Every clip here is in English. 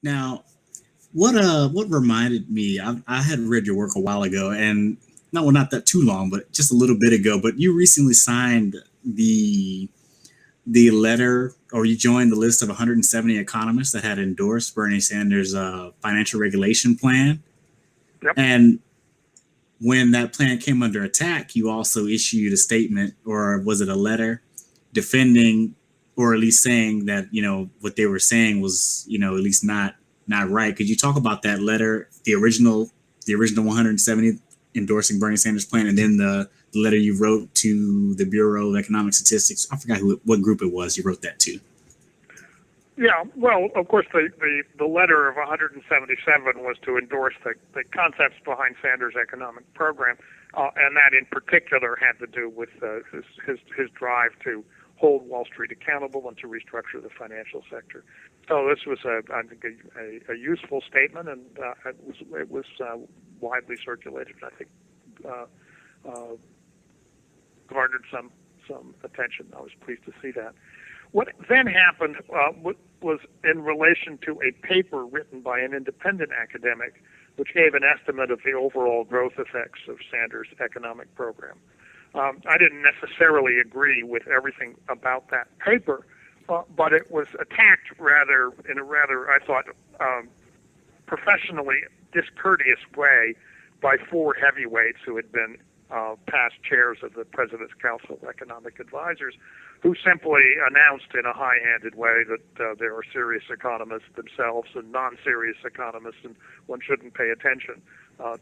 Now, what reminded me, I had read your work a while ago, and not that too long, but just a little bit ago. But you recently signed the the letter, or you joined the list of 170 economists that had endorsed Bernie Sanders' financial regulation plan. Yep. And when that plan came under attack, you also issued a statement, or was it a letter, defending, or at least saying that what they were saying was at least not right. Could you talk about that letter, the original 170 endorsing Bernie Sanders' plan, and then the letter you wrote to the Bureau of Economic Statistics? I forgot what group it was you wrote that to. Yeah, well, of course, the letter of 177 was to endorse the concepts behind Sanders' economic program, and that in particular had to do with his drive to hold Wall Street accountable and to restructure the financial sector. So this was, I think, a useful statement, and it was widely circulated. I think garnered some attention. I was pleased to see that. What then happened was in relation to a paper written by an independent academic, which gave an estimate of the overall growth effects of Sanders' economic program. I didn't necessarily agree with everything about that paper, but it was attacked in a rather, I thought, professionally discourteous way by four heavyweights who had been past chairs of the President's Council of Economic Advisors, who simply announced in a high-handed way that there are serious economists themselves and non-serious economists, and one shouldn't pay attention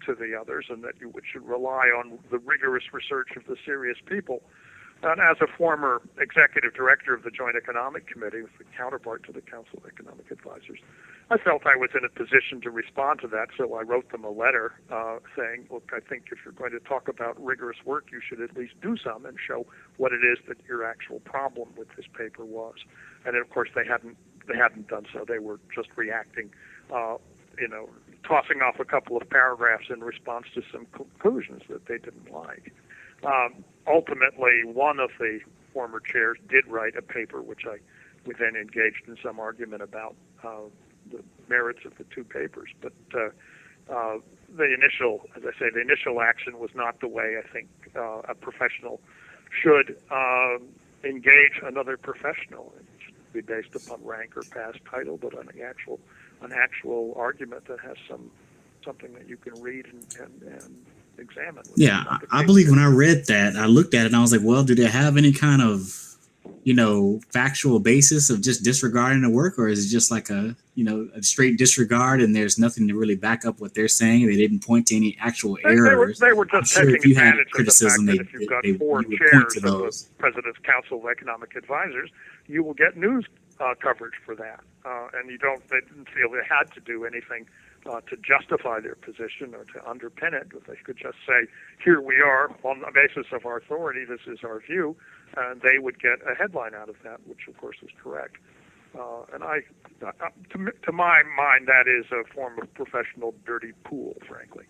to the others, and that you should rely on the rigorous research of the serious people. And as a former executive director of the Joint Economic Committee, the counterpart to the Council of Economic Advisors, I felt I was in a position to respond to that, so I wrote them a letter saying, look, I think if you're going to talk about rigorous work, you should at least do some and show what it is that your actual problem with this paper was. And of course, they hadn't done so. They were just reacting, tossing off a couple of paragraphs in response to some conclusions that they didn't like. Ultimately, one of the former chairs did write a paper, which we then engaged in some argument about the merits of the two papers. But the initial action was not the way I think a professional should engage another professional. It should be based upon rank or past title, but on an actual argument that has something that you can read and examine. Yeah, I believe when I read that, I looked at it and I was like, well, do they have any kind of, factual basis of just disregarding the work, or is it just like a straight disregard and there's nothing to really back up what they're saying? They didn't point to any actual errors. They were just taking advantage of the fact that if you've got four chairs of the President's Council of Economic Advisors, you will get news coverage for that. And they didn't feel they had to do anything to justify their position or to underpin it. If they could just say, here we are, on the basis of our authority, this is our view, and they would get a headline out of that, which of course was correct. And to my mind, that is a form of professional dirty pool, frankly.